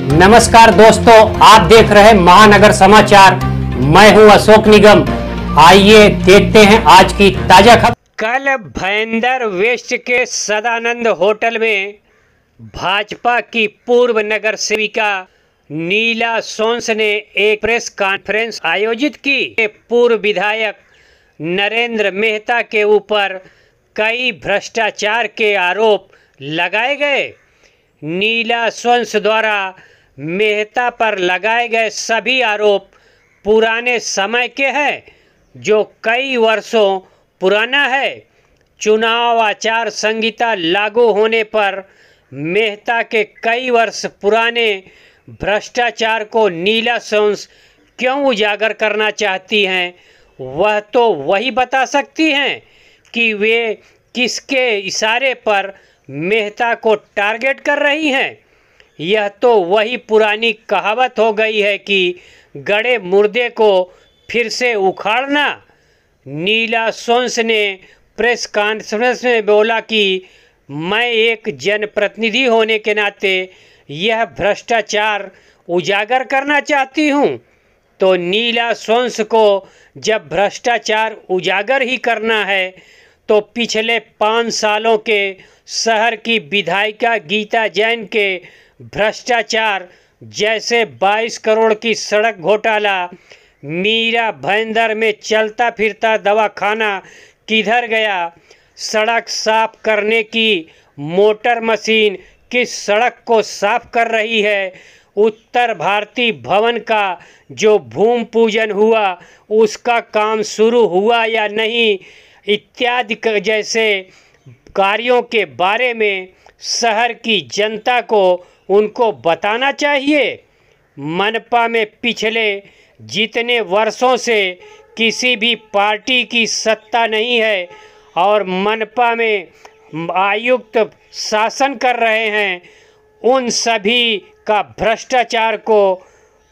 नमस्कार दोस्तों, आप देख रहे हैं महानगर समाचार। मैं हूं अशोक निगम। आइए देखते हैं आज की ताजा खबर। कल भयंदर वेस्ट के सदानंद होटल में भाजपा की पूर्व नगर सेविका नीला सोंस ने एक प्रेस कॉन्फ्रेंस आयोजित की। पूर्व विधायक नरेंद्र मेहता के ऊपर कई भ्रष्टाचार के आरोप लगाए गए। नीला सोंस द्वारा मेहता पर लगाए गए सभी आरोप पुराने समय के हैं, जो कई वर्षों पुराना है। चुनाव आचार संहिता लागू होने पर मेहता के कई वर्ष पुराने भ्रष्टाचार को नीला सोंस क्यों उजागर करना चाहती हैं, वह तो वही बता सकती हैं कि वे किसके इशारे पर मेहता को टारगेट कर रही हैं। यह तो वही पुरानी कहावत हो गई है कि गड़े मुर्दे को फिर से उखाड़ना। नीला सोंस ने प्रेस कॉन्फ्रेंस में बोला कि मैं एक जनप्रतिनिधि होने के नाते यह भ्रष्टाचार उजागर करना चाहती हूं। तो नीला सोंस को जब भ्रष्टाचार उजागर ही करना है तो पिछले 5 सालों के शहर की विधायिका गीता जैन के भ्रष्टाचार, जैसे 22 करोड़ की सड़क घोटाला, मीरा भाईंदर में चलता फिरता दवाखाना किधर गया, सड़क साफ करने की मोटर मशीन किस सड़क को साफ कर रही है, उत्तर भारतीय भवन का जो भूमि पूजन हुआ उसका काम शुरू हुआ या नहीं, इत्यादि जैसे कार्यों के बारे में शहर की जनता को उनको बताना चाहिए। मनपा में पिछले जितने वर्षों से किसी भी पार्टी की सत्ता नहीं है और मनपा में आयुक्त शासन कर रहे हैं, उन सभी का भ्रष्टाचार को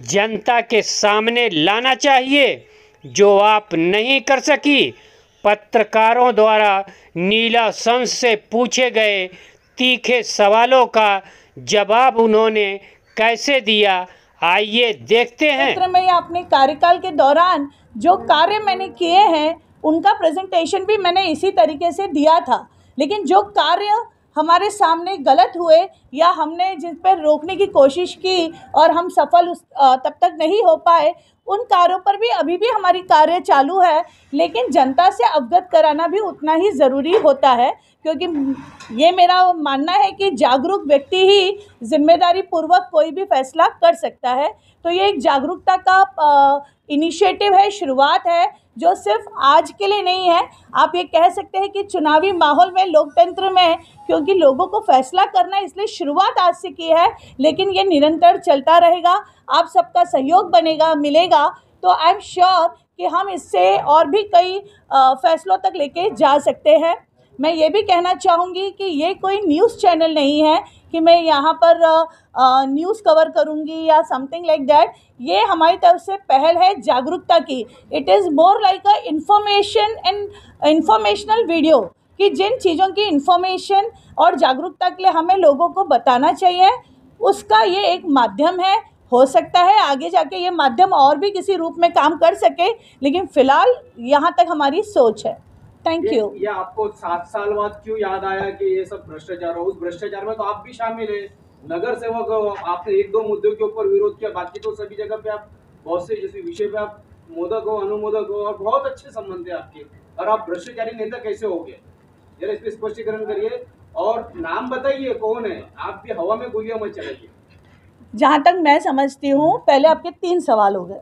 जनता के सामने लाना चाहिए, जो आप नहीं कर सकी। पत्रकारों द्वारा नीला सोंस से पूछे गए तीखे सवालों का जवाब उन्होंने कैसे दिया, आइए देखते हैं। में अपने कार्यकाल के दौरान जो कार्य मैंने किए हैं उनका प्रेजेंटेशन भी मैंने इसी तरीके से दिया था, लेकिन जो कार्य हमारे सामने गलत हुए या हमने जिस पर रोकने की कोशिश की और हम सफल तब तक नहीं हो पाए, उन कार्यों पर भी अभी भी हमारी कार्य चालू है। लेकिन जनता से अवगत कराना भी उतना ही ज़रूरी होता है, क्योंकि ये मेरा मानना है कि जागरूक व्यक्ति ही जिम्मेदारी पूर्वक कोई भी फैसला कर सकता है। तो ये एक जागरूकता का इनिशिएटिव है, शुरुआत है, जो सिर्फ आज के लिए नहीं है। आप ये कह सकते हैं कि चुनावी माहौल में, लोकतंत्र में, क्योंकि लोगों को फैसला करना है इसलिए शुरुआत आज से की है, लेकिन ये निरंतर चलता रहेगा। आप सबका सहयोग बनेगा, मिलेगा, तो आई एम श्योर कि हम इससे और भी कई फैसलों तक लेके जा सकते हैं। मैं ये भी कहना चाहूँगी कि ये कोई न्यूज़ चैनल नहीं है कि मैं यहाँ पर न्यूज़ कवर करूँगी या समथिंग लाइक दैट। ये हमारी तरफ से पहल है जागरूकता की। It is more like a information and informational video, कि जिन चीज़ों की इंफॉर्मेशन और जागरूकता के लिए हमें लोगों को बताना चाहिए, उसका ये एक माध्यम है। हो सकता है आगे जाके ये माध्यम और भी किसी रूप में काम कर सके, लेकिन फ़िलहाल यहाँ तक हमारी सोच है। Thank you. ये आपको 7 साल बाद क्यों याद आया कि ये सब भ्रष्टाचार हो? उस भ्रष्टाचार में तो आप भी शामिल है, नगर सेवक हो, आपने 1-2 मुद्दों के ऊपर विरोध किया, बाकी तो सभी जगह पे आप बहुत से जैसे विषय पे आप मोदक हो, अनुमोदक हो और बहुत अच्छे संबंध है आपके, और आप भ्रष्टाचारी नेता कैसे हो गए? जरा इस पे स्पष्टीकरण करिए और नाम बताइए कौन है, आप भी हवा में गोलियां मत चलाइए। जहाँ तक मैं समझती हूँ, पहले आपके 3 सवाल हो गए,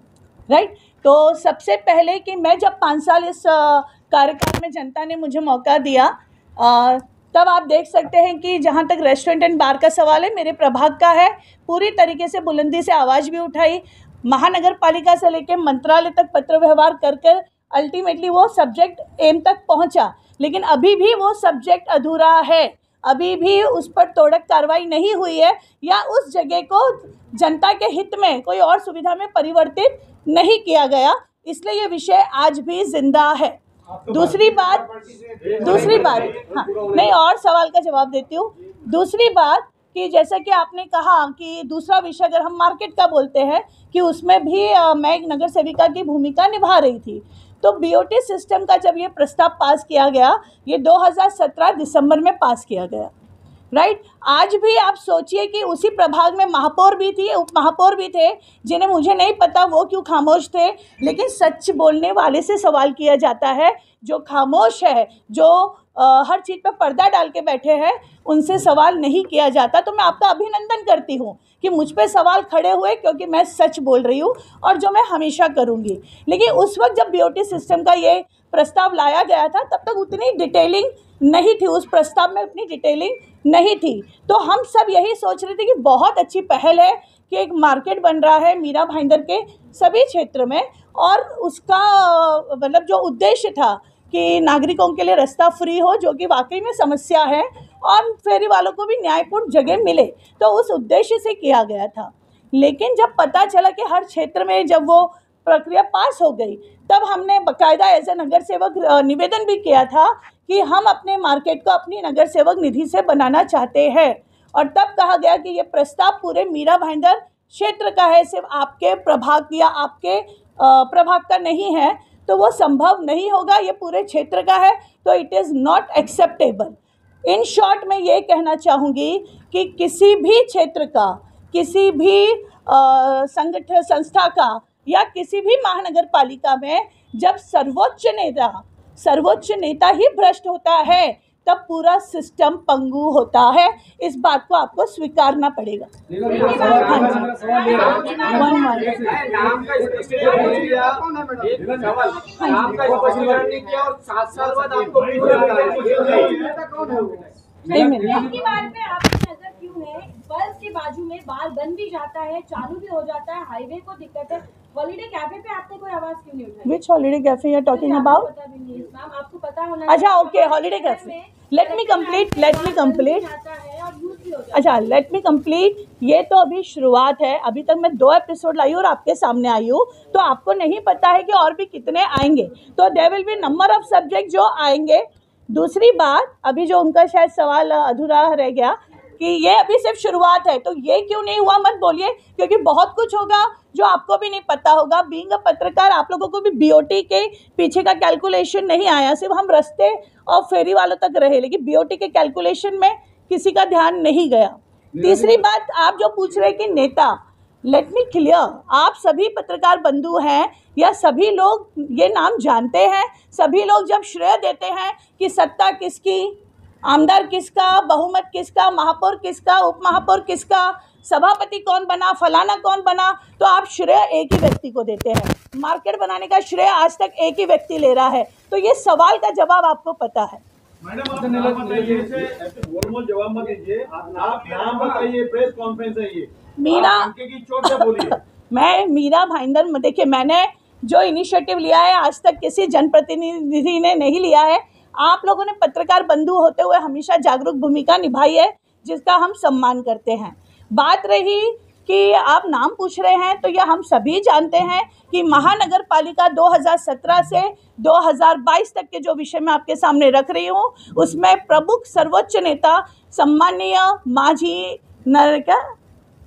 राइट? तो सबसे पहले कि मैं जब 5 साल इस कार्यकाल में जनता ने मुझे मौका दिया, तब आप देख सकते हैं कि जहाँ तक रेस्टोरेंट एंड बार का सवाल है, मेरे प्रभाग का है, पूरी तरीके से बुलंदी से आवाज़ भी उठाई। महानगर पालिका से लेकर मंत्रालय तक पत्र व्यवहार कर कर अल्टीमेटली वो सब्जेक्ट एम तक पहुँचा, लेकिन अभी भी वो सब्जेक्ट अधूरा है, अभी भी उस पर तोड़क कार्रवाई नहीं हुई है, या उस जगह को जनता के हित में कोई और सुविधा में परिवर्तित नहीं किया गया, इसलिए ये विषय आज भी जिंदा है। दूसरी बात, हाँ, नहीं, और सवाल का जवाब देती हूँ। दूसरी बात कि जैसा कि आपने कहा कि दूसरा विषय अगर हम मार्केट का बोलते हैं कि उसमें भी मैं एक नगर सेविका की भूमिका निभा रही थी। तो बीओटी सिस्टम का जब ये प्रस्ताव पास किया गया, ये 2017 दिसंबर में पास किया गया, राइट। आज भी आप सोचिए कि उसी प्रभाग में महापौर भी थी, उप महापौर भी थे, जिन्हें मुझे नहीं पता वो क्यों खामोश थे, लेकिन सच बोलने वाले से सवाल किया जाता है। जो खामोश है, जो हर चीज़ पर पर्दा डाल के बैठे हैं, उनसे सवाल नहीं किया जाता। तो मैं आपका अभिनंदन करती हूँ कि मुझ पे सवाल खड़े हुए, क्योंकि मैं सच बोल रही हूँ और जो मैं हमेशा करूँगी। लेकिन उस वक्त जब बीओटी सिस्टम का ये प्रस्ताव लाया गया था, तब तक उतनी डिटेलिंग नहीं थी, उस प्रस्ताव में उतनी डिटेलिंग नहीं थी। तो हम सब यही सोच रहे थे कि बहुत अच्छी पहल है कि एक मार्केट बन रहा है मीरा भाईंदर के सभी क्षेत्र में, और उसका मतलब जो उद्देश्य था कि नागरिकों के लिए रास्ता फ्री हो, जो कि वाकई में समस्या है, और फेरी वालों को भी न्यायपूर्ण जगह मिले, तो उस उद्देश्य से किया गया था। लेकिन जब पता चला कि हर क्षेत्र में जब वो प्रक्रिया पास हो गई, तब हमने बाकायदा एज ए नगर सेवक निवेदन भी किया था कि हम अपने मार्केट को अपनी नगर सेवक निधि से बनाना चाहते हैं। और तब कहा गया कि ये प्रस्ताव पूरे मीरा भाईंदर क्षेत्र का है, सिर्फ आपके प्रभाग या आपके प्रभाग का नहीं है, तो वो संभव नहीं होगा, ये पूरे क्षेत्र का है, तो it is not acceptable. In short मैं ये कहना चाहूँगी कि किसी भी क्षेत्र का, किसी भी संगठन संस्था का या किसी भी महानगर पालिका में जब सर्वोच्च नेता ही भ्रष्ट होता है, तब पूरा सिस्टम पंगु होता है। इस बात को आपको स्वीकारना पड़ेगा। बस के बाजू में बार बन भी जाता है, चालू भी हो जाता है, हाईवे को दिक्कत है, हॉलिडे कैफे पे आपने कोई आवाज क्यों नहीं उठाई? Which holiday cafe you are talking about? पता भी नहीं मैम, आपको पता होना। अच्छा, okay, holiday cafe. Let me complete अच्छा, लेट मी कंप्लीट। ये तो अभी शुरुआत है, अभी तक मैं 2 एपिसोड लाई और आपके सामने आई हूँ, तो आपको नहीं पता है कि और भी कितने आएंगे। तो there will be number of subject जो आएंगे। दूसरी बात, अभी जो उनका शायद सवाल अधूरा रह गया कि ये अभी सिर्फ शुरुआत है, तो ये क्यों नहीं हुआ मत बोलिए, क्योंकि बहुत कुछ होगा जो आपको भी नहीं पता होगा। बीइंग अ पत्रकार, आप लोगों को भी बीओटी के पीछे का कैलकुलेशन नहीं आया, सिर्फ हम रास्ते और फेरी वालों तक रहे, लेकिन बीओटी के कैलकुलेशन में किसी का ध्यान नहीं गया। तीसरी बात, आप जो पूछ रहे कि नेता, लेट मी क्लियर, आप सभी पत्रकार बंधु हैं या सभी लोग ये नाम जानते हैं। सभी लोग जब श्रेय देते हैं कि सत्ता किसकी, आमदार किसका, बहुमत किसका, महापौर किसका, उप महापौर किसका, सभापति कौन बना, फलाना कौन बना, तो आप श्रेय एक ही व्यक्ति को देते हैं। मार्केट बनाने का श्रेय आज तक एक ही व्यक्ति ले रहा है, तो ये सवाल का जवाब आपको पता है। मैडम, ऐसे गोलमोल जवाब मत दीजिए, आप नाम बताइए, प्रेस कॉन्फ्रेंस है ये, मीरा की चोट से बोलिए। मैं मीरा भाईंदर, देखिए मैंने जो इनिशिएटिव लिया है आज तक किसी जनप्रतिनिधि ने नहीं लिया है। आप लोगों ने पत्रकार बंधु होते हुए हमेशा जागरूक भूमिका निभाई है, जिसका हम सम्मान करते हैं। बात रही कि आप नाम पूछ रहे हैं, तो यह हम सभी जानते हैं कि महानगर पालिका 2017 से 2022 तक के जो विषय मैं आपके सामने रख रही हूँ, उसमें प्रमुख सर्वोच्च नेता सम्मानीय मांझी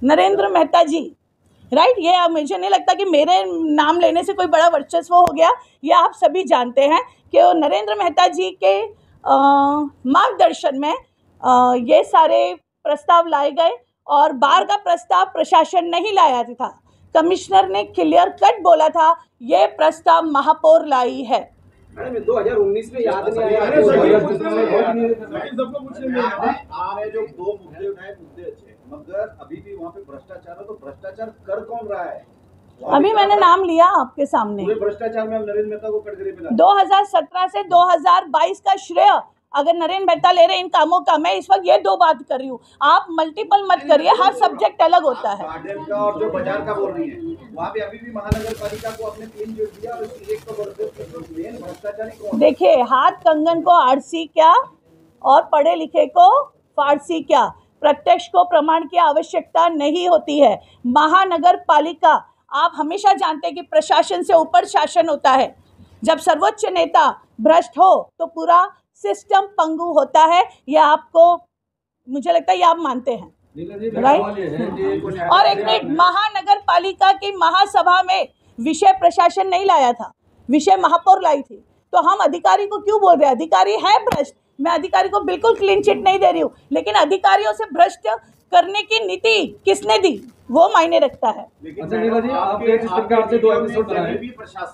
नरेंद्र मेहता जी, राइट। ये मुझे नहीं लगता कि मेरे नाम लेने से कोई बड़ा वर्चस्व हो गया, ये आप सभी जानते हैं कि नरेंद्र मेहता जी के मार्गदर्शन में ये सारे प्रस्ताव लाए गए, और बार का प्रस्ताव प्रशासन नहीं लाया था। कमिश्नर ने क्लियर कट बोला था ये प्रस्ताव महापौर लाई है। मैडम, 2019 में याद नहीं आया सबको पूछेंगे। आपने जो 2 मुद्दे उठाए, मुद्दे अच्छे, मगर अभी भी वहाँ पे भ्रष्टाचार है, तो भ्रष्टाचार कर कौन रहा है? अभी मैंने नाम लिया आपके सामने। भ्रष्टाचार में नरेंद्र मेहता को कटघरे मिला। 2017 से 2022 का श्रेय अगर नरेंद्र मेहता ले रहे इन कामों का, मैं इस वक्त ये 2 बात कर रही हूँ, आप मल्टीपल मत करिए, हर सब्जेक्ट अलग होता है। का और जो बाजार का बोल रही है, वहाँ पे अभी भी महानगर पालिका को अपने 3 जोड़ दिया, और एक तो भ्रष्टाचारी कौन? देखिए, हाथ कंगन को आरसी क्या और पढ़े लिखे को फारसी क्या, प्रत्यक्ष को प्रमाण की आवश्यकता नहीं होती है। महानगर पालिका, आप हमेशा जानते हैं कि प्रशासन से ऊपर शासन होता है। जब सर्वोच्च नेता भ्रष्ट हो तो पूरा सिस्टम पंगु होता है। यह आपको, मुझे लगता है ये आप मानते हैं। राइट। और एक मिनट, महानगर पालिका की महासभा में विषय प्रशासन नहीं लाया था, विषय महापौर लाई थी। तो हम अधिकारी को क्यों बोल रहे हैं? अधिकारी है भ्रष्ट, मैं अधिकारी को बिल्कुल क्लीन चिट नहीं दे रही हूँ, लेकिन अधिकारियों से भ्रष्ट करने की नीति किसने दी वो मायने रखता है। प्रशासन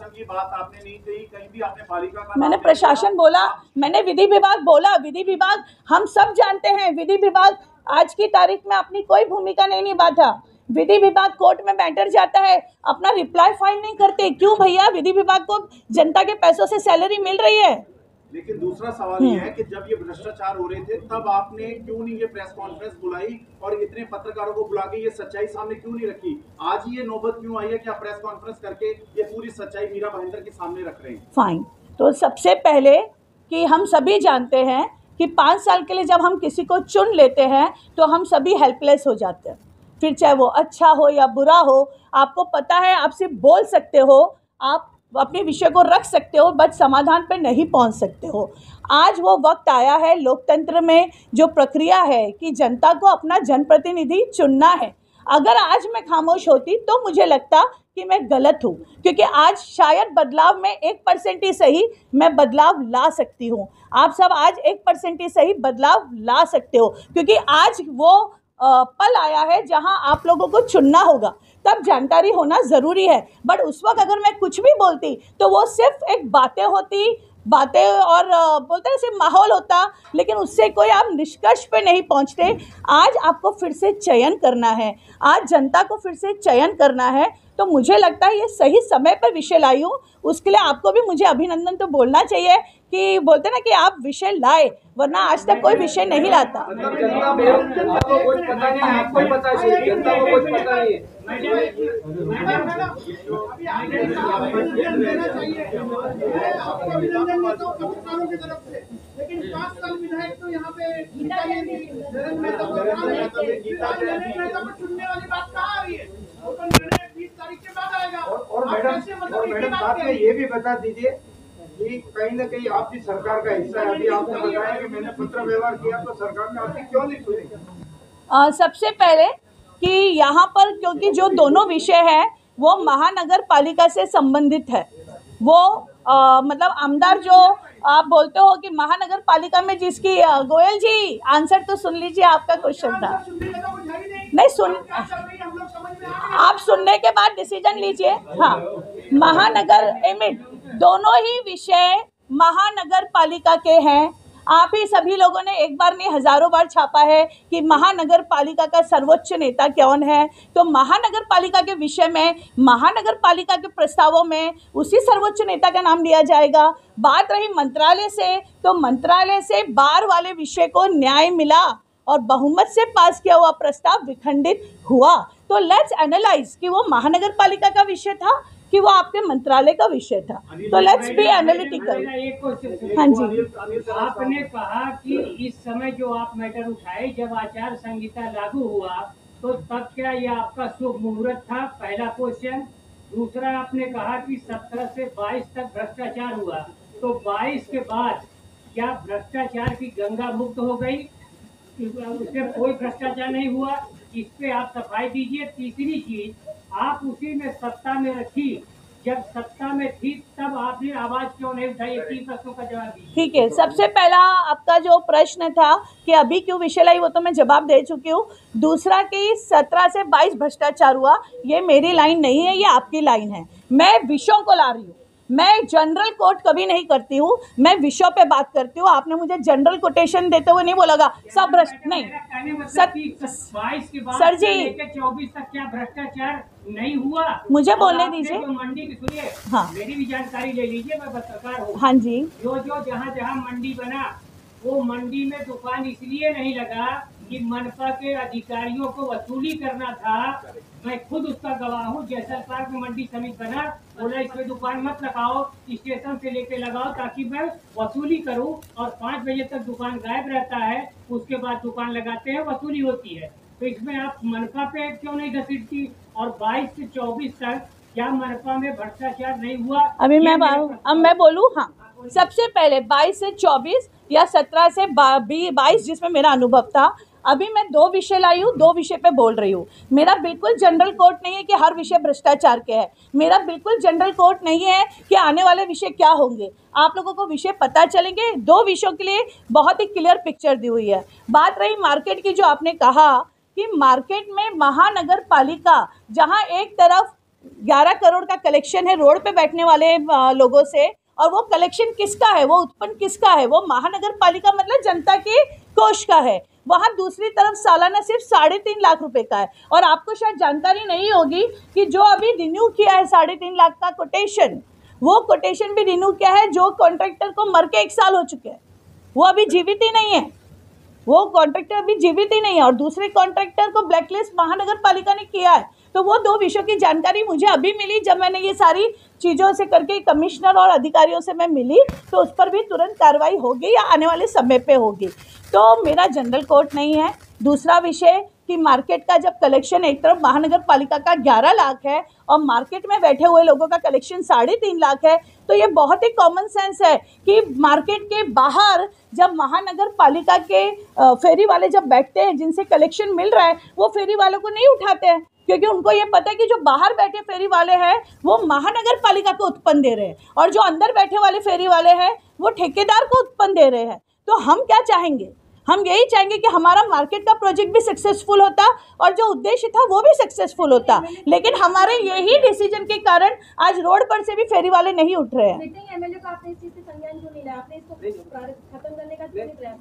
की बात आपने नहीं कही, कहीं भी आपने पालिका का मैंने प्रशासन बोला, मैंने विधि विभाग बोला। विधि विभाग हम सब जानते हैं, विधि विभाग आज की तारीख में अपनी कोई भूमिका नहीं निभाता। विधि विभाग कोर्ट में मैटर जाता है, अपना रिप्लाई फाइल नहीं करते। क्यों भैया? विधि विभाग को जनता के पैसों से सैलरी मिल रही है। लेकिन दूसरा सवाल ये है कि जब ये भ्रष्टाचार हो रहे थे तब आपने क्यों नहीं ये प्रेस कॉन्फ्रेंस बुलाई और इतने पत्रकारों को बुला के ये सच्चाई सामने क्यों नहीं रखी? आज ये नौबत क्यों आई है कि आप प्रेस कॉन्फ्रेंस करके ये पूरी सच्चाई मीरा भाईंदर के सामने रख रहे हैं? फाइन। तो सबसे पहले कि हम सभी जानते हैं कि 5 साल के लिए जब हम किसी को चुन लेते हैं तो हम सभी हेल्पलेस हो जाते हैं। फिर चाहे वो अच्छा हो या बुरा हो, आपको पता है, आप सिर्फ बोल सकते हो, आप अपने विषय को रख सकते हो, बट समाधान पे नहीं पहुंच सकते हो। आज वो वक्त आया है, लोकतंत्र में जो प्रक्रिया है कि जनता को अपना जनप्रतिनिधि चुनना है। अगर आज मैं खामोश होती तो मुझे लगता कि मैं गलत हूँ, क्योंकि आज शायद बदलाव में 1% ही सही मैं बदलाव ला सकती हूँ। आप सब आज 1% ही सही बदलाव ला सकते हो, क्योंकि आज वो पल आया है जहां आप लोगों को चुनना होगा। तब जानकारी होना ज़रूरी है, बट उस वक्त अगर मैं कुछ भी बोलती तो वो सिर्फ एक बातें और बोलते हैं सिर्फ माहौल होता, लेकिन उससे कोई आप निष्कर्ष पे नहीं पहुंचते। आज आपको फिर से चयन करना है, आज जनता को फिर से चयन करना है। तो मुझे लगता है ये सही समय पर विषय लाई हूँ, उसके लिए आपको भी मुझे अभिनंदन तो बोलना चाहिए कि बोलते ना कि आप विषय लाए, वरना आज तक कोई विषय नहीं लाता। लेकिन 5 साल विधायक तो यहाँ पे चुनने वाली बात कहाँ आ रही है? 20 तारीख के बाद आएगा। और मैडम साथ में ये भी बता दीजिए कि कहीं न कहीं आप भी सरकार का हिस्सा है। अभी आपने बताया कि मैंने पत्र व्यवहार किया, तो सरकार ने आपकी क्यों नहीं सुनी? सबसे पहले कि यहाँ पर क्योंकि जो दोनों विषय है वो महानगर पालिका से संबंधित है। वो मतलब आमदार जो आप बोलते हो कि महानगर पालिका में जिसकी गोयल जी आंसर तो सुन लीजिए, आपका क्वेश्चन था। नहीं सुन, आप सुनने के बाद डिसीजन लीजिए। हाँ, महानगर एमिट दोनों ही विषय महानगर पालिका के हैं। आप ही सभी लोगों ने एक बार नहीं हजारों बार छापा है कि महानगर पालिका का सर्वोच्च नेता कौन है। तो महानगर पालिका के विषय में, महानगर पालिका के प्रस्तावों में उसी सर्वोच्च नेता का नाम लिया जाएगा। बात रही मंत्रालय से, तो मंत्रालय से बार वाले विषय को न्याय मिला और बहुमत से पास किया हुआ प्रस्ताव विखंडित हुआ। तो लेट्स एनालाइज कि वो महानगर पालिका का विषय था कि वो आपके मंत्रालय का विषय था। तो लेट्स बी एनालिटिकल। हाँ जी, आपने कहा कि इस समय जो आप मैटर उठाए, जब आचार संहिता लागू हुआ तो तब क्या यह आपका शुभ मुहूर्त था? पहला क्वेश्चन। दूसरा, आपने कहा कि 17 से 22 तक भ्रष्टाचार हुआ, तो 22 के बाद क्या भ्रष्टाचार की गंगा मुक्त हो गई? उसमें कोई भ्रष्टाचार नहीं हुआ, इस पे आप सफाई दीजिए। तीसरी चीज, आप उसी में सत्ता में रखी, जब सत्ता में थी तब आपने आवाज क्यों नहीं उठाई? 3 प्रश्नों का जवाब दीजिए। ठीक है, सबसे पहला आपका जो प्रश्न था कि अभी क्यों विषय लाई, वो तो मैं जवाब दे चुकी हूँ। दूसरा कि 17 से 22 भ्रष्टाचार हुआ, ये मेरी लाइन नहीं है, ये आपकी लाइन है। मैं विषयों को ला रही हूँ, मैं जनरल कोट कभी नहीं करती हूँ, मैं विषयों पे बात करती हूँ। आपने मुझे जनरल कोटेशन देते हुए नहीं बोलागा सब भ्रष्ट नहीं। सर जी 24 तक क्या भ्रष्टाचार नहीं हुआ? मुझे बोलने दीजिए। मंडी की सुनिए, हाँ, मेरी भी जानकारी ले लीजिए, मैं पत्रकार हूँ। हाँ जी, जो जहाँ मंडी बना, वो मंडी में दुकान इसलिए नहीं लगा कि मनपा के अधिकारियों को वसूली करना था। मैं खुद उसका गवाह हूँ। जैसल पार्क में मंडी समिति बना, बोला इसमें दुकान मत लगाओ, स्टेशन से लेके लगाओ ताकि मैं वसूली करूँ। और 5 बजे तक दुकान गायब रहता है, उसके बाद दुकान लगाते हैं, वसूली होती है। तो इसमें आप मनपा पे क्यों नहीं घसीटती? और 22 से 24 तक क्या मनपा में भ्रष्टाचार नहीं हुआ? अभी मैं बोलूँ। हाँ, सबसे पहले 22 से 24 या 17 से 22 जिसमें मेरा अनुभव था, अभी मैं 2 विषय लाई हूँ, 2 विषय पे बोल रही हूँ। मेरा बिल्कुल जनरल कोर्ट नहीं है कि हर विषय भ्रष्टाचार के है। मेरा बिल्कुल जनरल कोर्ट नहीं है कि आने वाले विषय क्या होंगे। आप लोगों को विषय पता चलेंगे। 2 विषयों के लिए बहुत ही क्लियर पिक्चर दी हुई है। बात रही मार्केट की, जो आपने कहा कि मार्केट में महानगर पालिका जहाँ एक तरफ 11 करोड़ का कलेक्शन है रोड पे बैठने वाले लोगों से, और वो कलेक्शन किसका है, वो उत्पन्न किसका है, वो महानगर पालिका मतलब जनता के कोष का है। वहाँ दूसरी तरफ सालाना सिर्फ 3.5 लाख रुपए का है। और आपको शायद जानकारी नहीं होगी कि जो अभी रिन्यू किया है 3.5 लाख का कोटेशन, वो कोटेशन भी रिन्यू किया है जो कॉन्ट्रैक्टर को मर के 1 साल हो चुके हैं, वो अभी जीवित ही नहीं है, वो कॉन्ट्रैक्टर अभी जीवित ही नहीं है, और दूसरे कॉन्ट्रैक्टर को ब्लैकलिस्ट महानगर पालिका ने किया है। तो वो 2 विषयों की जानकारी मुझे अभी मिली, जब मैंने ये सारी चीज़ों से करके कमिश्नर और अधिकारियों से मैं मिली, तो उस पर भी तुरंत कार्रवाई होगी या आने वाले समय पे होगी। तो मेरा जनरल कोर्ट नहीं है। दूसरा विषय कि मार्केट का जब कलेक्शन एक तरफ महानगर पालिका का 11 लाख है और मार्केट में बैठे हुए लोगों का कलेक्शन 3.5 लाख है, तो ये बहुत ही कॉमन सेंस है कि मार्केट के बाहर जब महानगर पालिका के फेरी वाले जब बैठते हैं, जिनसे कलेक्शन मिल रहा है, वो फेरी वालों को नहीं उठाते हैं, क्योंकि उनको ये पता है कि जो बाहर बैठे फेरी वाले हैं वो महानगर पालिका को उत्पन्न दे रहे हैं, और जो अंदर बैठे वाले फेरी वाले हैं वो ठेकेदार को उत्पन्न दे रहे हैं। तो हम क्या चाहेंगे? हम यही चाहेंगे कि हमारा मार्केट का प्रोजेक्ट भी सक्सेसफुल होता और जो उद्देश्य था वो भी सक्सेसफुल होता, लेकिन हमारे यही डिसीजन के कारण आज रोड पर से भी फेरी वाले नहीं उठ रहे हैं। एमएलए को आपने इस चीज से संज्ञान क्यों नहीं लिया? आपने इसको खत्म करने का क्यों नहीं प्रयास?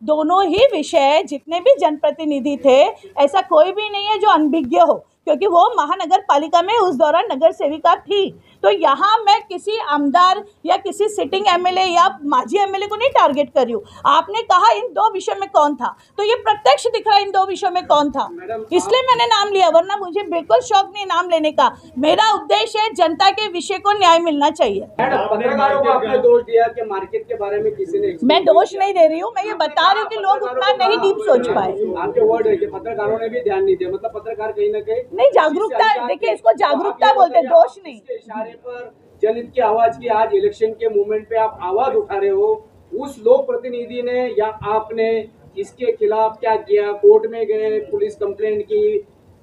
दोनों ही विषय जितने भी जनप्रतिनिधि थे, ऐसा कोई भी नहीं है जो अनभिज्ञ हो, क्योंकि वो महानगर पालिका में उस दौरान नगर सेविका थी। तो यहाँ मैं किसी आमदार या किसी सिटिंग एमएलए या माजी एमएलए को नहीं टारगेट कर रही हूँ। आपने कहा इन 2 विषयों में कौन था, तो ये प्रत्यक्ष दिख रहा है इन 2 विषयों में कौन था, इसलिए मैंने नाम लिया, वरना मुझे बिल्कुल शौक नहीं नाम लेने का। मेरा उद्देश्य है जनता के विषय को न्याय मिलना चाहिए। पत्रकारों को आपने दोष दिया कि मार्केट के बारे में किसी ने, मैं दोष नहीं दे रही हूँ, मैं ये बता रही हूँ कि लोग उतना नहीं डीप सोच पाए। आपके वर्ड है कि पत्रकारों ने भी ध्यान नहीं दिया, मतलब पत्रकार कहीं ना कहीं नहीं, जागरूकता, देखिए इसको जागरूकता बोलते, दोष नहीं। इशारे पर जनहित की आवाज की आज इलेक्शन के मूवमेंट पे आप आवाज उठा रहे हो, उस लोक प्रतिनिधि ने या आपने इसके खिलाफ क्या किया? कोर्ट में गए, पुलिस कंप्लेंट की,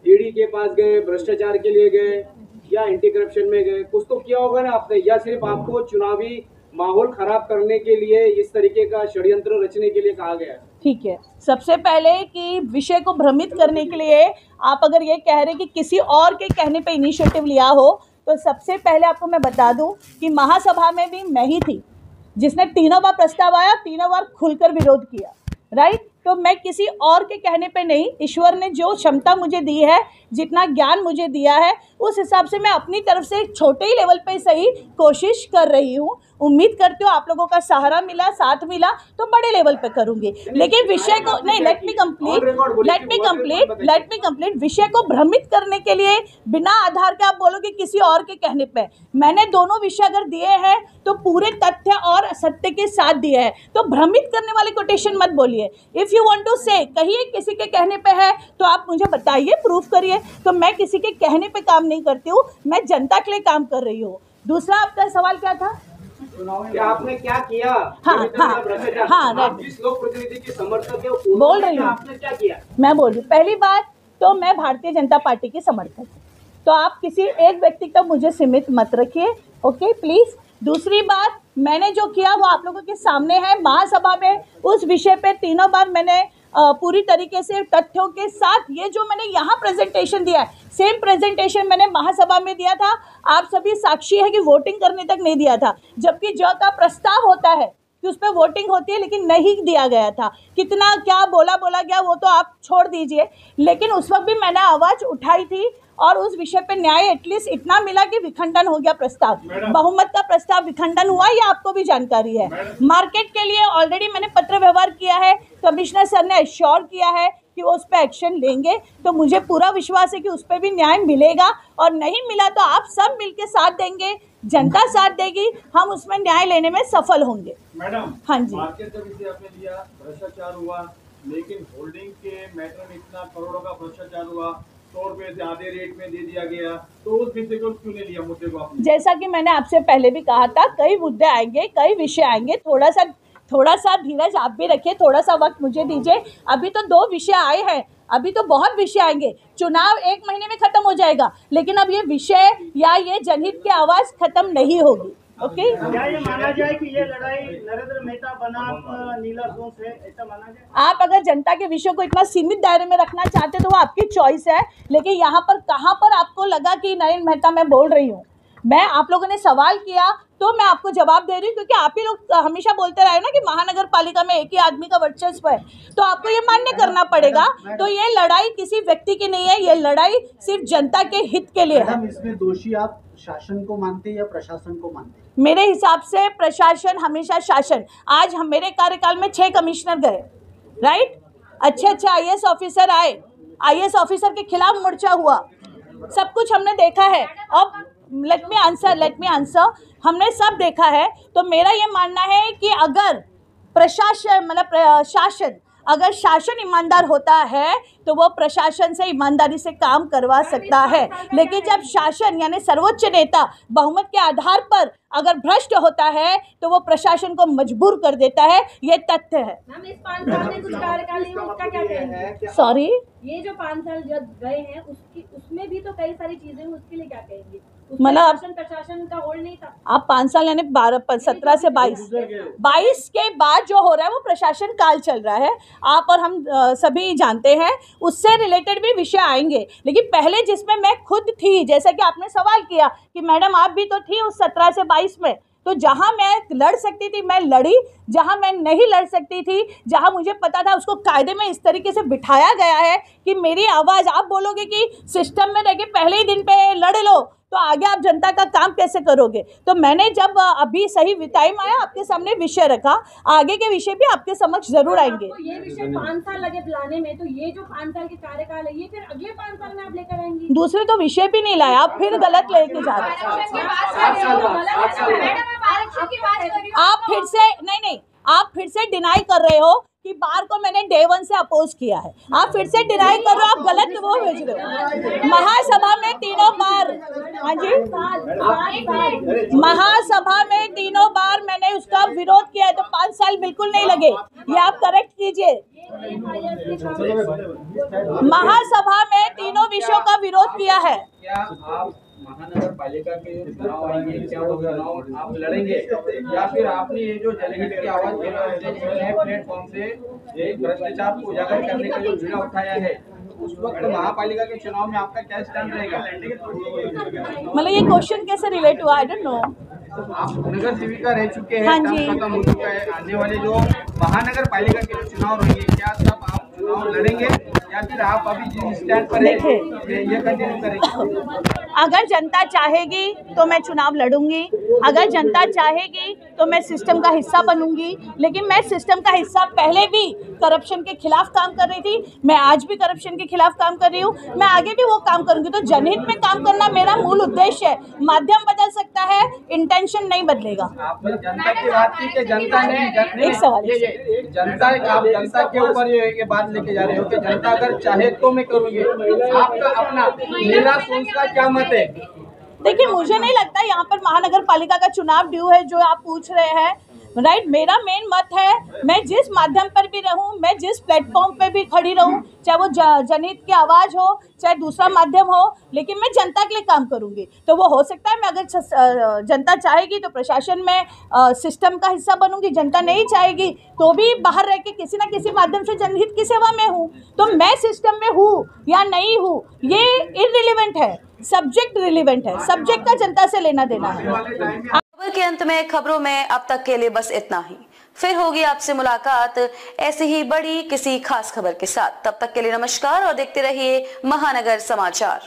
ईडी के पास गए, भ्रष्टाचार के लिए गए, या एंटी करप्शन में गए? कुछ तो किया होगा ना आपने, या सिर्फ आपको चुनावी माहौल खराब करने के लिए इस तरीके का षड्यंत्र रचने के लिए कहा गया? ठीक है, सबसे पहले कि विषय को भ्रमित करने के लिए आप अगर ये कह रहे कि किसी और के कहने पे इनिशिएटिव लिया हो, तो सबसे पहले आपको मैं बता दूं कि महासभा में भी मैं ही थी जिसने 3 बार प्रस्ताव आया, 3 बार खुलकर विरोध किया, राइट। तो मैं किसी और के कहने पे नहीं, ईश्वर ने जो क्षमता मुझे दी है, जितना ज्ञान मुझे दिया है, उस हिसाब से मैं अपनी तरफ से छोटे ही लेवल पे सही कोशिश कर रही हूँ। उम्मीद करती हूँ आप लोगों का सहारा मिला, साथ मिला तो बड़े लेवल पे करूँगी। लेकिन विषय को नहीं, लेट मी कंप्लीट। विषय को भ्रमित करने के लिए बिना आधार के आप बोलोगे किसी और के कहने पे, मैंने दोनों विषय अगर दिए हैं तो पूरे तथ्य और सत्य के साथ दिए हैं, तो भ्रमित करने वाले कोटेशन मत बोलिए। इफ़ यू वांट टू से, कहिए किसी के कहने पे है तो आप मुझे बताइए, प्रूफ करिए। तो मैं किसी के कहने पे काम नहीं करती हूँ, मैं जनता के लिए काम कर रही हूँ। दूसरा आपका सवाल क्या था? कि आपने क्या किया? हाँ, जिस लोक प्रतिनिधि की समर्थक है बोल रही हूँ, आपने क्या किया? मैं बोल रही हूँ। पहली बात तो मैं भारतीय जनता पार्टी की समर्थक हूँ, तो आप किसी एक व्यक्ति तक मुझे सीमित मत रखिए, ओके प्लीज। दूसरी बात, मैंने जो किया वो आप लोगों के सामने है। महासभा में उस विषय पे 3 बार मैंने पूरी तरीके से तथ्यों के साथ, ये जो मैंने यहाँ प्रेजेंटेशन दिया है, सेम प्रेजेंटेशन मैंने महासभा में दिया था। आप सभी साक्षी है कि वोटिंग करने तक नहीं दिया था, जबकि जो का प्रस्ताव होता है कि उस पर वोटिंग होती है, लेकिन नहीं दिया गया था। कितना क्या बोला गया वो तो आप छोड़ दीजिए, लेकिन उस वक्त भी मैंने आवाज़ उठाई थी और उस विषय पे न्याय एटलीस्ट इतना मिला कि विखंडन हो गया प्रस्ताव, बहुमत का प्रस्ताव विखंडन हुआ, ये आपको भी जानकारी है। मार्केट के लिए ऑलरेडी मैंने पत्र व्यवहार किया है, कमिश्नर सर ने एश्योर किया है कि वो उस पर एक्शन लेंगे, तो मुझे पूरा विश्वास है कि उस पर भी न्याय मिलेगा, और नहीं मिला तो आप सब मिलके साथ देंगे, जनता साथ देगी, हम उसमें न्याय लेने में सफल होंगे। मैडम, हाँ जी, मार्केट का विषय आपने लिया, भ्रष्टाचार हुआ, लेकिन होल्डिंग के मैटर में इतना करोड़ों का भ्रष्टाचार हुआ, 100 रुपए से आधे रेट में दे दिया गया, तो उस विषय को क्यों नहीं लिया मुद्दे को आपने? जैसा कि मैंने आपसे पहले भी कहा था, कई मुद्दे आएंगे, कई विषय आएंगे, थोड़ा सा थोड़ा सा धीरज आप भी रखिए, थोड़ा सा वक्त मुझे दीजिए। अभी तो 2 विषय आए हैं, अभी तो बहुत विषय आएंगे। चुनाव 1 महीने में खत्म हो जाएगा, लेकिन अब ये विषय या ये जनहित की आवाज खत्म नहीं होगी। ओके, क्या ये माना जाए कि ये लड़ाई नरेंद्र मेहता बनाम नीला सोच है, ऐसा माना जाए? आप अगर जनता के विषय को इतना सीमित दायरे में रखना चाहते तो वो आपकी चॉइस है, लेकिन यहाँ पर कहाँ पर आपको लगा कि नरेंद्र मेहता मैं बोल रही हूँ? मैं, आप लोगों ने सवाल किया तो मैं आपको जवाब दे रही हूँ, क्योंकि आप ही लोग हमेशा बोलते रहे ना कि महानगर पालिका में एक ही आदमी का वर्चस्व है, तो आपको ये मान्य करना पड़ेगा। तो ये लड़ाई किसी व्यक्ति की नहीं है, ये लड़ाई सिर्फ जनता के हित के लिए है। इसमें दोषी आप शासन को मानते हैं या प्रशासन को मानते हैं? मेरे हिसाब से प्रशासन हमेशा शासन। आज हम, मेरे कार्यकाल में 6 कमिश्नर गए, राइट, अच्छे IAS ऑफिसर आए, IAS ऑफिसर के खिलाफ मोर्चा हुआ, सब कुछ हमने देखा है। अब लेट मी आंसर, हमने सब देखा है। तो मेरा ये मानना है कि अगर प्रशासन, मतलब अगर शासन ईमानदार होता है तो वो प्रशासन से ईमानदारी से काम करवा सकता है, लेकिन जब शासन यानी सर्वोच्च नेता बहुमत के आधार पर अगर भ्रष्ट होता है तो वो प्रशासन को मजबूर कर देता है। ये तथ्य है। मैम, इस 5 साल में कुछ कार्यकाल है, उसका क्या कहेंगे? सॉरी, ये जो 5 साल जब गए हैं उसमें भी तो कई सारी चीजें हैं, उसके लिए क्या कहेंगे? मतलब प्रशासन का होल्ड नहीं था। आप 5 साल यानी 17 से 22 के बाद जो हो रहा है वो प्रशासन काल चल रहा है, आप और हम सभी जानते हैं। उससे रिलेटेड भी विषय आएंगे, लेकिन पहले जिसमें मैं खुद थी, जैसा कि आपने सवाल किया कि मैडम आप भी तो थी उस 17 से 22 में, तो जहां मैं लड़ सकती थी मैं लड़ी, जहां मैं नहीं लड़ सकती थी, जहां मुझे पता था उसको कायदे में इस तरीके से बिठाया गया है कि मेरी आवाज़, आप बोलोगे कि सिस्टम में रह के पहले ही दिन पे लड़ लो तो आगे आप जनता का काम कैसे करोगे? तो मैंने जब अभी सही टाइम आया आपके सामने विषय रखा, आगे के विषय भी आपके समक्ष जरूर आएंगे। तो ये विषय 5 साल लगे लाने में, तो ये जो 5 साल के कार्यकाल है ये फिर अगले 5 साल में आप लेकर आएंगी? दूसरे तो विषय भी नहीं लाया, आप फिर गलत लेके जा रहे हैं। आप फिर से नहीं, आप फिर से डिनाई कर रहे हो कि बार को मैंने डे 1 से अपोज किया है। आप फिर से डिनाई कर रहे हो, आप गलत वो भेज रहे हो। महासभा में 3 बार, हाँ जी, महासभा में 3 बार मैंने उसका विरोध किया है, तो 5 साल बिल्कुल नहीं लगे, ये आप करेक्ट कीजिए। महासभा में 3 विषयों का विरोध किया है। क्या आप महानगर पालिका के जो चुनाव आएंगे, क्या वो चुनाव आप लड़ेंगे, या फिर आपने ये जो जनहित की आवाज नए प्लेटफॉर्म से एक भ्रष्टाचार को उजागर करने का जो बीड़ा उठाया है, उस वक्त महापालिका के चुनाव में आपका क्या स्टैंड रहेगा? मतलब ये क्वेश्चन कैसे रिलेट हुआ, आई डोंट नो। आप नगर सेविका रह चुके हैं, हाँ जी, खत्म हो चुका है, आने वाले जो महानगर पालिका के जो चुनाव रहेंगे, क्या तब आप चुनाव लड़ेंगे या फिर आप अभी जिस स्टैंड पर हैं ये कंटिन्यू करेंगे? अगर जनता चाहेगी तो मैं चुनाव लड़ूंगी, अगर जनता चाहेगी तो मैं सिस्टम का हिस्सा बनूंगी, लेकिन मैं सिस्टम का हिस्सा पहले भी करप्शन के खिलाफ काम कर रही थी, मैं आज भी करप्शन के खिलाफ काम कर रही हूँ, मैं आगे भी वो काम करूंगी। तो जनहित में काम करना मेरा मूल उद्देश्य है। माध्यम बदल सकता है, इंटेंशन नहीं बदलेगा। आपने जनता की बात की कि जनता ने एक सवाल, ये जनता, आप जनता के ऊपर ये बात लेके जा रहे हो कि जनता अगर चाहे तो मैं करूँगी, आपका अपना मेरा सोच का क्या मत है? देखिए, मुझे नहीं लगता यहाँ पर महानगर पालिका का चुनाव ड्यू है जो आप पूछ रहे हैं, राइट। मेरा मेन मत है, मैं जिस माध्यम पर भी रहूं, मैं जिस प्लेटफॉर्म पे भी खड़ी रहूं, चाहे वो जनहित की आवाज़ हो, चाहे दूसरा माध्यम हो, लेकिन मैं जनता के लिए काम करूंगी। तो वो हो सकता है मैं अगर जनता चाहेगी तो प्रशासन में सिस्टम का हिस्सा बनूंगी, जनता नहीं चाहेगी तो भी बाहर रह के किसी ना किसी माध्यम से जनहित की सेवा में हूँ। तो मैं सिस्टम में हूँ या नहीं हूँ ये इररिलेवेंट है, सब्जेक्ट रिलेवेंट है, सब्जेक्ट का जनता से लेना देना है। खबर के अंत में खबरों में अब तक के लिए बस इतना ही। फिर होगी आपसे मुलाकात ऐसी ही बड़ी किसी खास खबर के साथ। तब तक के लिए नमस्कार और देखते रहिए महानगर समाचार।